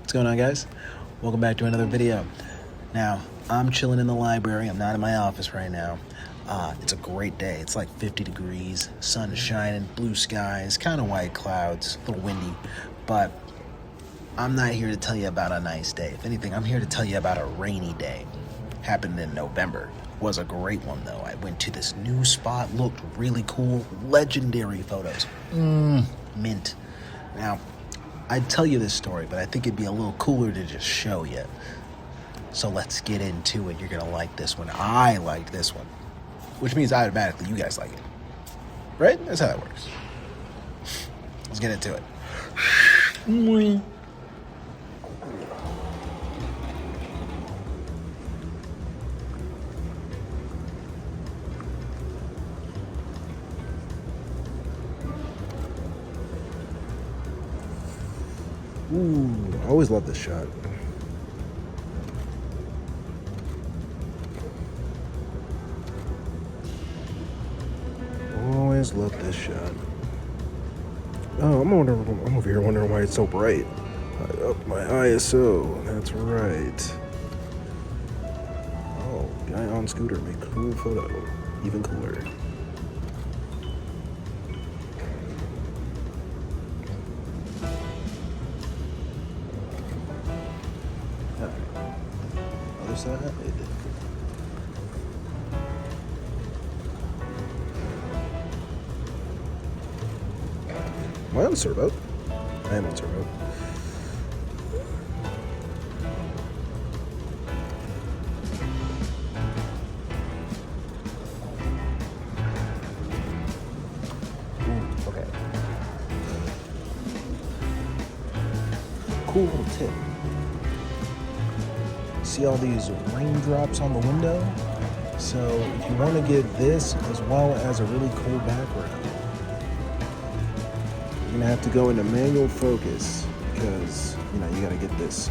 What's going on, guys? Welcome back to another video. Now, I'm chilling in the library. I'm not in my office right now. It's a great day. It's like 50 degrees, sun is shining, blue skies, kind of white clouds, a little windy, but I'm not here to tell you about a nice day. If anything, I'm here to tell you about a rainy day. Happened in November. Was a great one, though. I went to this new spot, looked really cool, legendary photos. Mint. Now, I'd tell you this story, but I think it'd be a little cooler to just show you. So let's get into it. You're going to like this one. I liked this one, which means automatically you guys like it. Right? That's how that works. Let's get into it. Ooh, I always love this shot. Always love this shot. Oh, I'm over here wondering why it's so bright. I upped my ISO. That's right. Oh, guy on scooter, make cool photo. Even cooler. Other side. Am I on servo? I am on servo. Ooh, okay. Cool little tip. See all these raindrops on the window? So if you want to get this as well as a really cool background, you're gonna have to go into manual focus because you gotta get this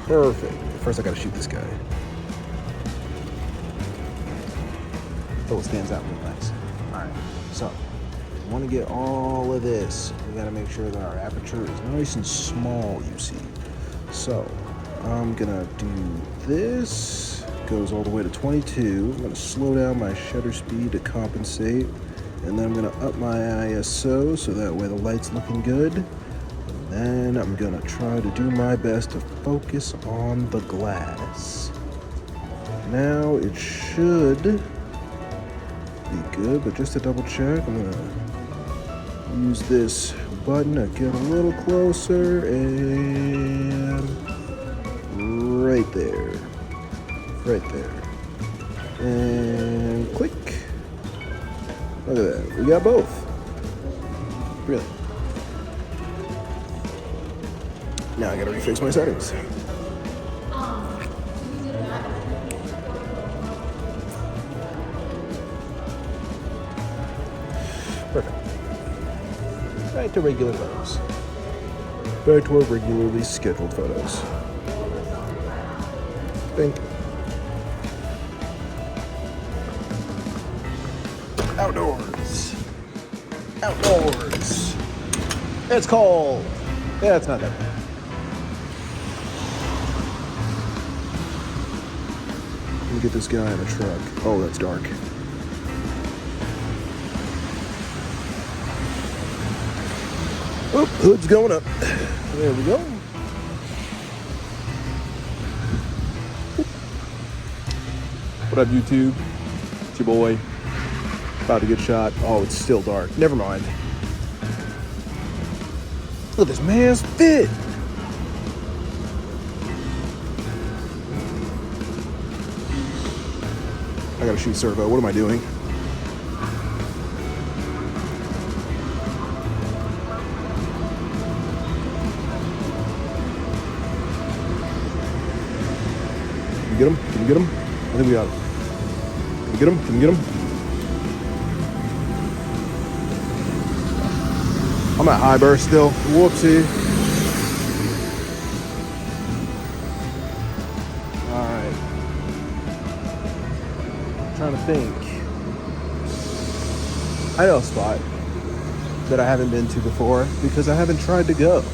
perfect. First I gotta shoot this guy. Oh, it stands out real nice. Alright, so if you wanna get all of this, we gotta make sure that our aperture is nice and small, you see. So I'm gonna do this, goes all the way to 22. I'm gonna slow down my shutter speed to compensate, and then I'm gonna up my ISO so that way the light's looking good. And then I'm gonna try to do my best to focus on the glass. Now it should be good, but just to double check, I'm gonna use this button to get a little closer, and right there, and click. Look at that, we got both. Really. Now I gotta refix my settings. Perfect. Back to regular photos. Back to our regularly scheduled photos. Think. Outdoors. It's cold. Yeah, it's not that bad. Let me get this guy in a truck. Oh, that's dark. Oh, hood's going up. There we go. What up, YouTube? It's your boy. About to get shot. Oh, it's still dark. Never mind. Look at this man's fit. I gotta shoot servo. What am I doing? Can we get him? Can we get him? I think we got him. Can we get him? Can we get him? I'm at high burst still. Whoopsie. Alright. Trying to think. I know a spot that I haven't been to before because I haven't tried to go.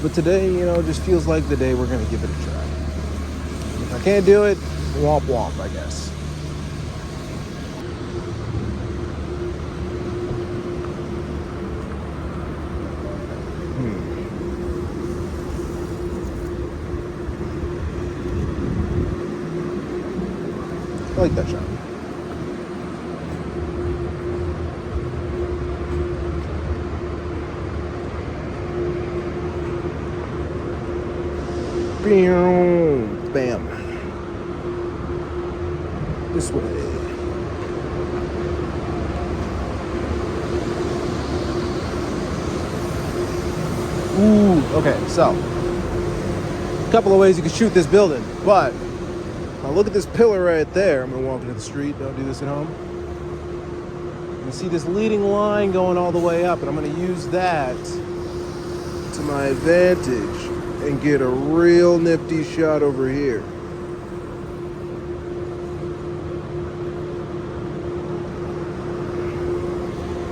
But today, just feels like the day we're going to give it a try. If I can't do it, womp womp, I guess. I like that shot. Bam. This way. Ooh, okay, so a couple of ways you can shoot this building, but now look at this pillar right there. I'm gonna walk into the street, don't do this at home. I'm gonna see this leading line going all the way up, and I'm gonna use that to my advantage and get a real nifty shot over here.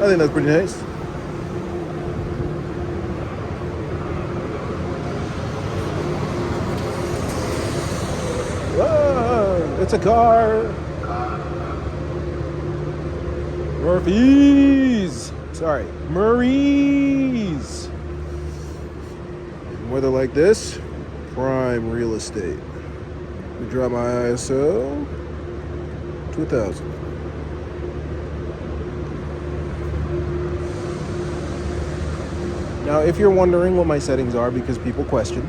I think that's pretty nice. Whoa, it's a car. Murphy's. Sorry, Murray's. Weather like this, prime real estate. Let me drop my ISO to 1,000. Now, if you're wondering what my settings are, because people question,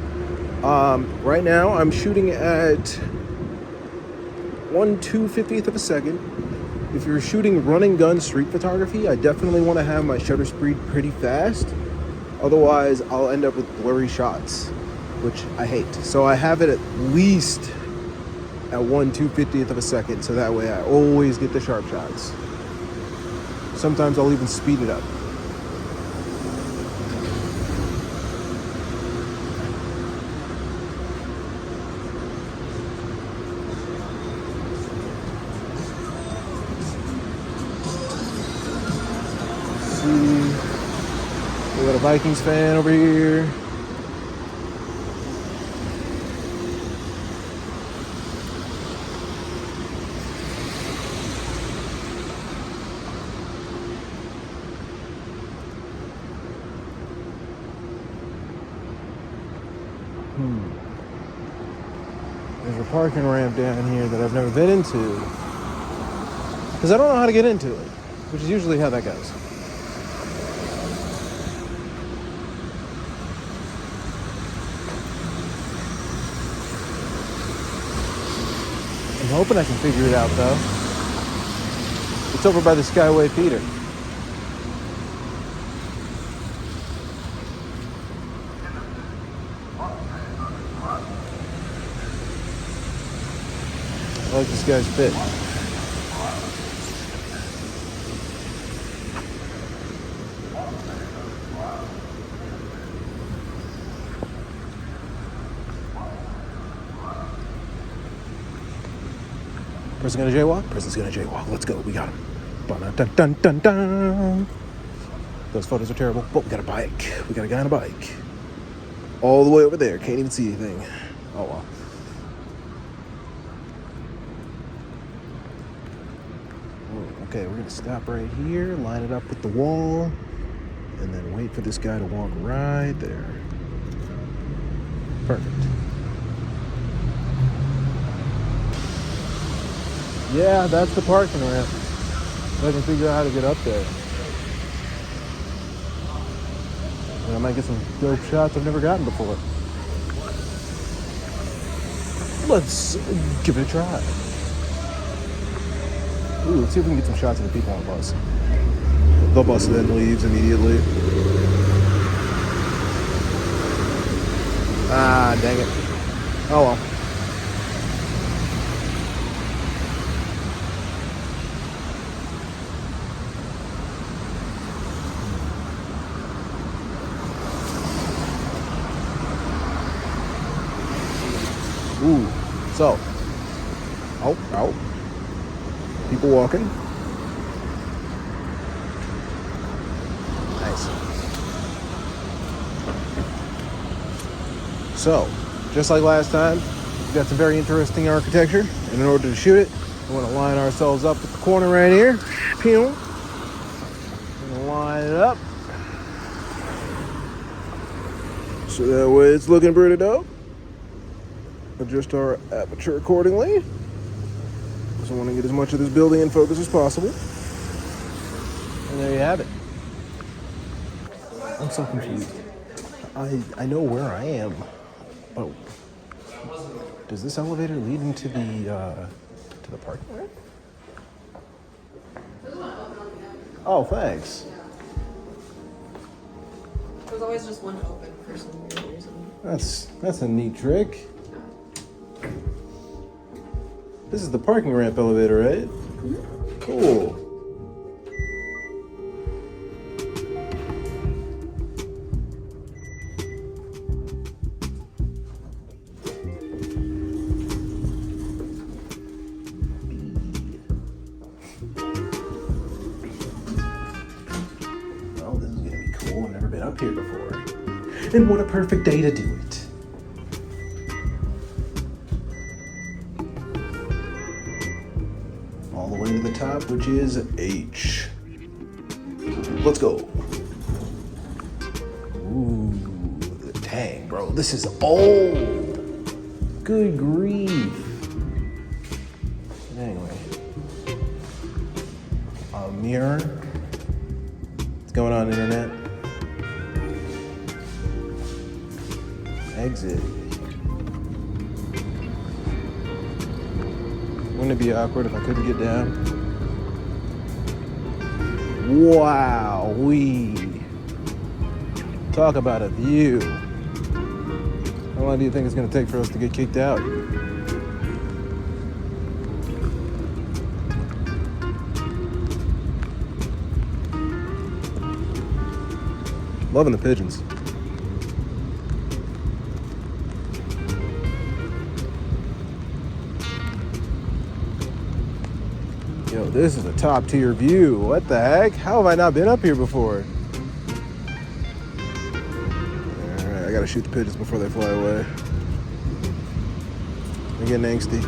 right now I'm shooting at 1/250th of a second. If you're shooting run and gun street photography, I definitely want to have my shutter speed pretty fast. Otherwise, I'll end up with blurry shots, which I hate. So I have it at least at 1/250th of a second, so that way I always get the sharp shots. Sometimes I'll even speed it up. We got a Vikings fan over here. There's a parking ramp down here that I've never been into because I don't know how to get into it, which is usually how that goes. I'm hoping I can figure it out, though. It's over by the Skyway Theater. I like this guy's fit. Person gonna jaywalk? Person's gonna jaywalk. Let's go. We got him. Dun, dun, dun, dun. Those photos are terrible, but we got a bike. We got a guy on a bike. All the way over there. Can't even see anything. Oh, well. Okay, we're gonna stop right here, line it up with the wall, and then wait for this guy to walk right there. Perfect. Yeah, that's the parking ramp. I can figure out how to get up there. And I might get some dope shots I've never gotten before. Let's give it a try. Ooh, let's see if we can get some shots of the people on the bus. The bus then leaves immediately. Ah, dang it. Oh well. Ooh, so. Oh. People walking. Nice. So, just like last time, we got some very interesting architecture. And in order to shoot it, we want to line ourselves up at the corner right here. Pew. Line it up. So that way it's looking pretty dope. Adjust our aperture accordingly. So I want to get as much of this building in focus as possible. And there you have it. I'm so confused. I know where I am, but does this elevator lead into the parking lot? Oh, thanks. There's always just one open for some weird reason. That's a neat trick. This is the parking ramp elevator, right? Mm-hmm. Cool. Oh, this is gonna be cool. I've never been up here before. And what a perfect day to do it. All the way to the top, which is H. Let's go. Ooh, dang, bro, this is old. Good grief. Anyway, a mirror. What's going on, internet? Exit. Wouldn't it be awkward if I couldn't get down? Wow-wee. Talk about a view. How long do you think it's gonna take for us to get kicked out? Loving the pigeons. Yo, this is a top tier view. What the heck? How have I not been up here before? Alright, I gotta shoot the pigeons before they fly away. I'm getting angsty.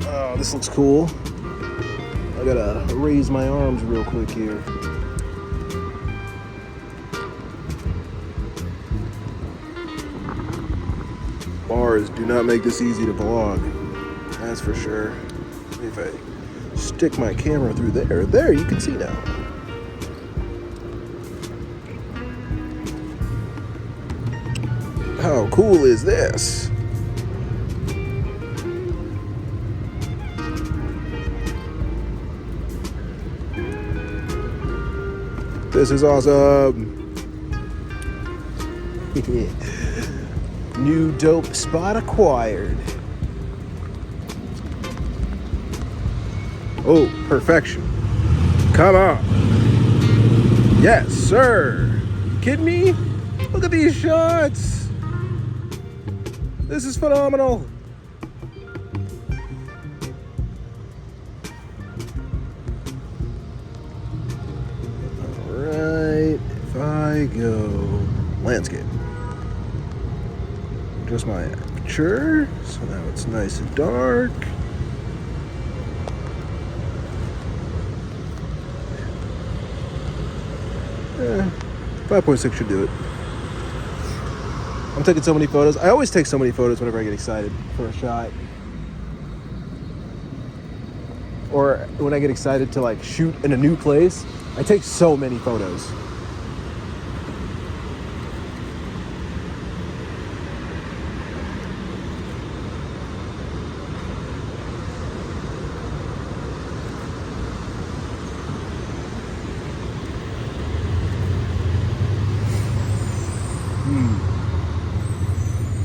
Oh, this looks cool. I gotta raise my arms real quick here. Bars do not make this easy to vlog. That's for sure. If I stick my camera through there you can see now. How cool is this? This is awesome. New dope spot acquired. Oh, perfection. Come on. Yes, sir. You kidding me? Look at these shots. This is phenomenal. All right, if I go landscape. Just my aperture, so now it's nice and dark. Yeah, 5.6 should do it. I'm taking so many photos. I always take so many photos whenever I get excited for a shot. Or when I get excited to like shoot in a new place, I take so many photos.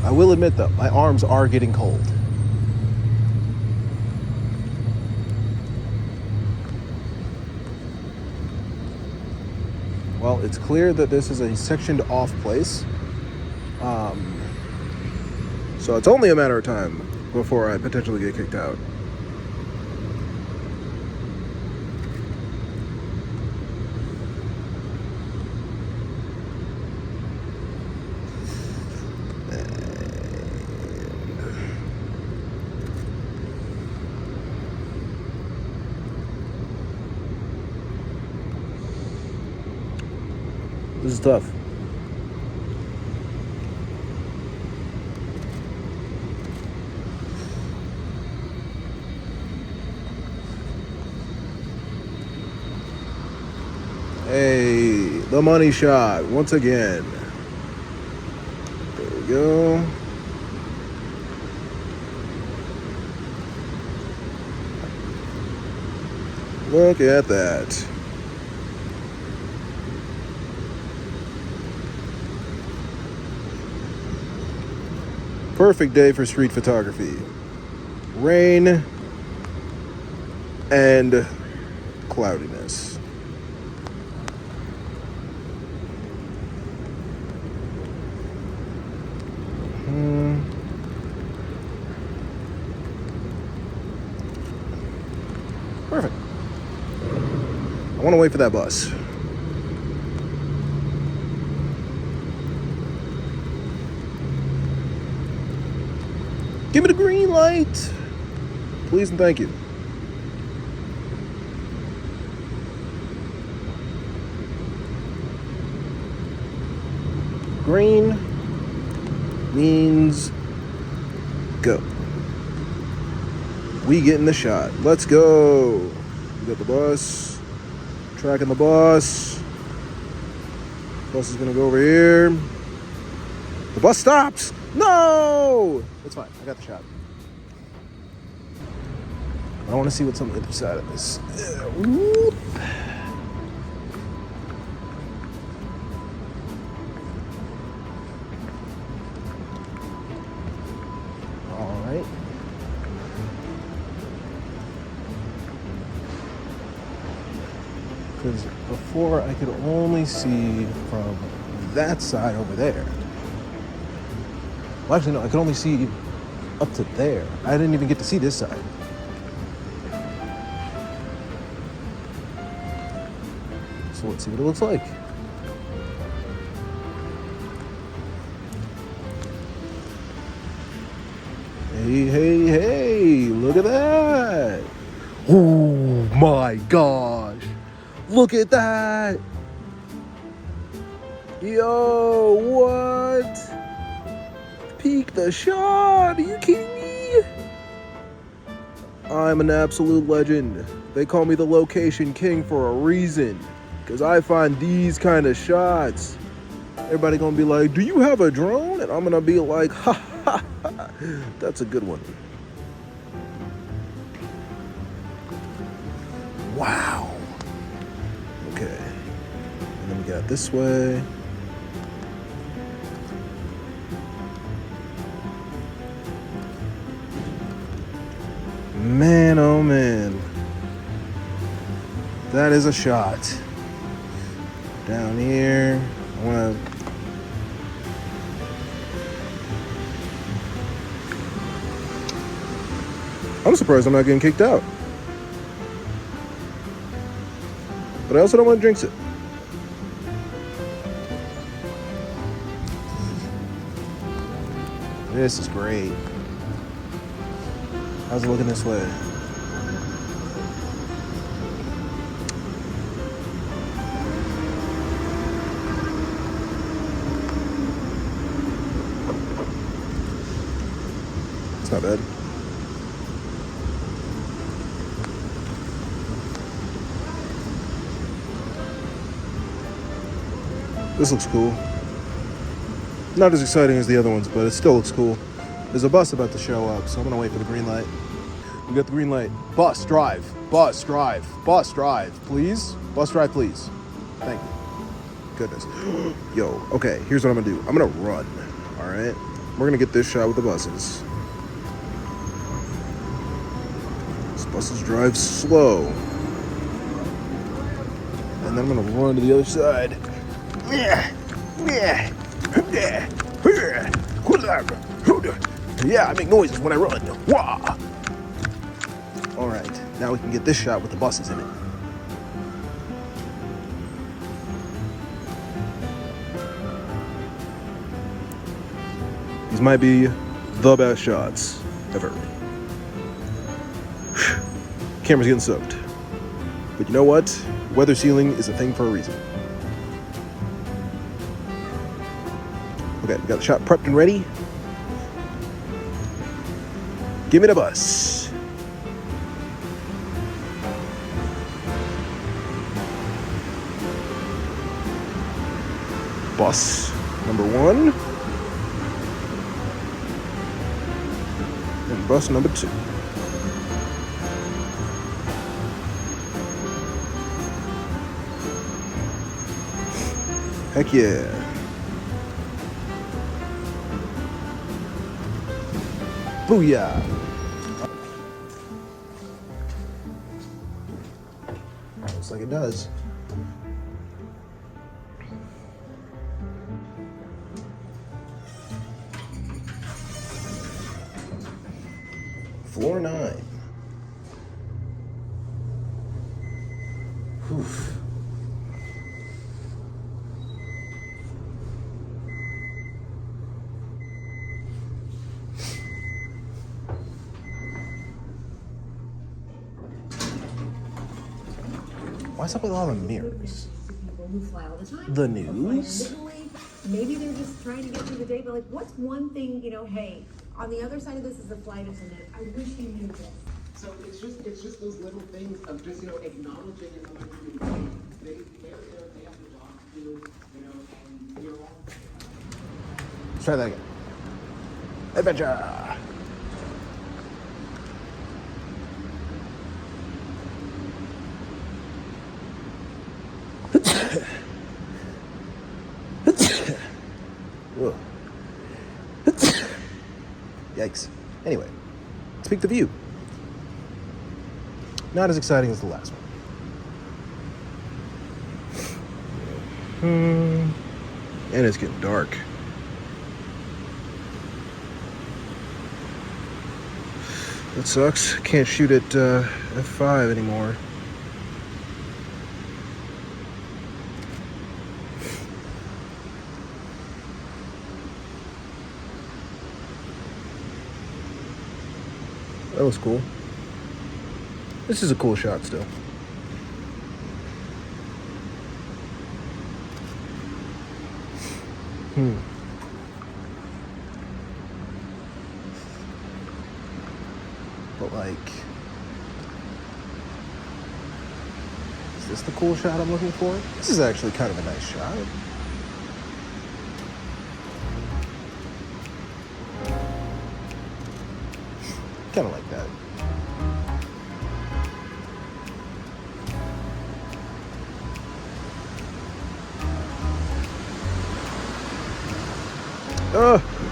I will admit though, my arms are getting cold. Well, it's clear that this is a sectioned off place. So it's only a matter of time before I potentially get kicked out. This is tough. Hey, the money shot once again. There we go. Look at that. Perfect day for street photography. Rain and cloudiness. Perfect. I want to wait for that bus. Give me the green light. Please and thank you. Green means go. We getting the shot. Let's go. We got the bus. Tracking the bus. Bus is gonna go over here. The bus stops. No! It's fine. I got the shot. I want to see what's on the other side of this. Whoop. All right. Because before I could only see from that side over there. Well, actually, no, I could only see up to there. I didn't even get to see this side. So let's see what it looks like. Hey, hey, hey, look at that. Oh my gosh. Look at that. Yo, what? Peek the shot. Are you kidding me? I'm an absolute legend. They call me the location king for a reason. Because I find these kind of shots. Everybody gonna be like, do you have a drone? And I'm gonna be like, ha ha ha. That's a good one. Wow. Okay. And then we got this way. Man, oh man. That is a shot. Down here. I wanna I'm surprised I'm not getting kicked out. But I also don't want to jinx it. This is great. How's it looking this way? It's not bad. This looks cool. Not as exciting as the other ones, but it still looks cool. There's a bus about to show up, so I'm gonna wait for the green light. We got the green light. Bus, drive. Bus, drive. Bus, drive. Please? Bus, drive, please. Thank you. Goodness. Yo, okay, here's what I'm gonna do. I'm gonna run, all right? We're gonna get this shot with the buses. These buses drive slow. And then I'm gonna run to the other side. Yeah, I make noises when I run. Wah! All right, now we can get this shot with the buses in it. These might be the best shots ever. Camera's getting soaked. But you know what? Weather sealing is a thing for a reason. Okay, we got the shot prepped and ready. Give me the bus. Bus number 1. And bus number 2. Heck yeah. Booyah. Looks like it does. Floor 9. Oof. What's up with all the mirrors? People who fly all the time. The news? Literally, maybe they're just trying to get through the day, but like, what's one thing, hey, on the other side of this is a flight attendant. I wish you knew this. So it's just those little things of just, acknowledging another human being. They have to talk to you, and you're all. Let's try that again. Adventure. Whoa. Yikes. Anyway, speak the view. Not as exciting as the last one. And it's getting dark. That sucks. Can't shoot at F5 anymore. That was cool. This is a cool shot still. But like, is this the cool shot I'm looking for? This is actually kind of a nice shot. Kind of like that.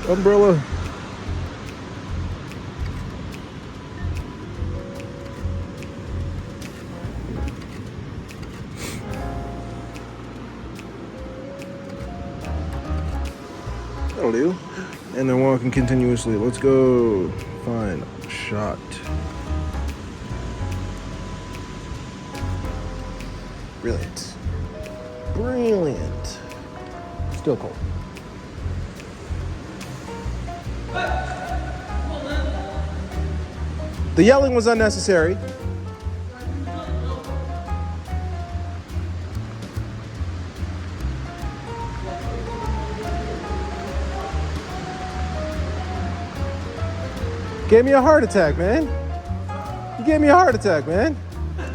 Umbrella. That'll do. And they're walking continuously. Let's go. Fine. Shot. Brilliant. Brilliant. Still cold. The yelling was unnecessary. Gave me a heart attack, man. You gave me a heart attack, man.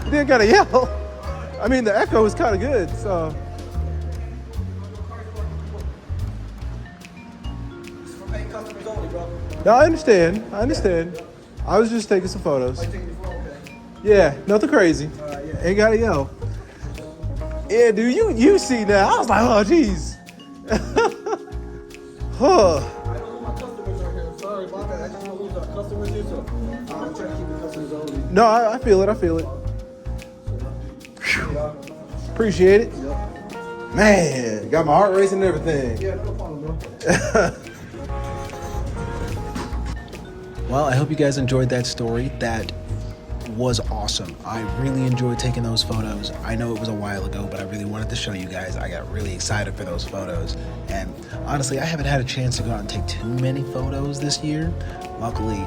You didn't gotta yell. I mean, the echo was kind of good, so. It's for paying customers only, bro. No, I understand. I was just taking some photos. Like taking your phone, okay? Yeah, nothing crazy. Yeah. Ain't gotta yell. Yeah, dude, you see now. I was like, oh, jeez. Huh. I don't know my customers are here. Sorry about that. I just want to lose our customers here, so I'm trying to keep the customers only. No, I feel it. Whew. Appreciate it. Yep. Man, got my heart racing and everything. Yeah, no problem, bro. Well, I hope you guys enjoyed that story. That was awesome. I really enjoyed taking those photos. I know it was a while ago, but I really wanted to show you guys. I got really excited for those photos. And honestly, I haven't had a chance to go out and take too many photos this year. Luckily,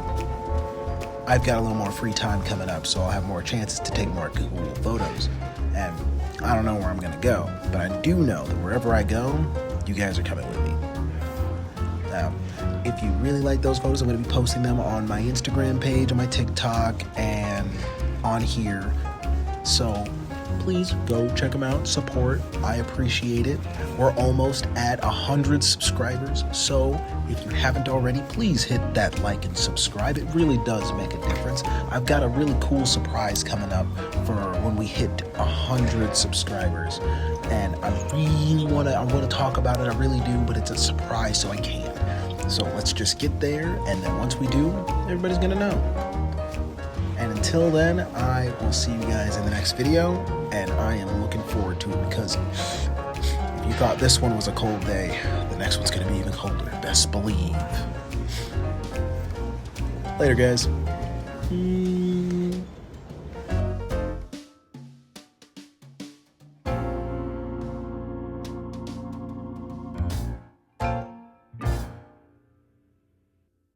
I've got a little more free time coming up, so I'll have more chances to take more cool photos. And I don't know where I'm gonna go, but I do know that wherever I go, you guys are coming with me. If you really like those photos, I'm going to be posting them on my Instagram page, on my TikTok, and on here. So please go check them out, support. I appreciate it. We're almost at 100 subscribers, so if you haven't already, please hit that like and subscribe. It really does make a difference. I've got a really cool surprise coming up for when we hit 100 subscribers, and I want to talk about it. I really do, but it's a surprise, so I can't. So let's just get there, and then once we do, everybody's gonna know. And until then, I will see you guys in the next video, and I am looking forward to it, because if you thought this one was a cold day, the next one's gonna be even colder, best believe. Later, guys.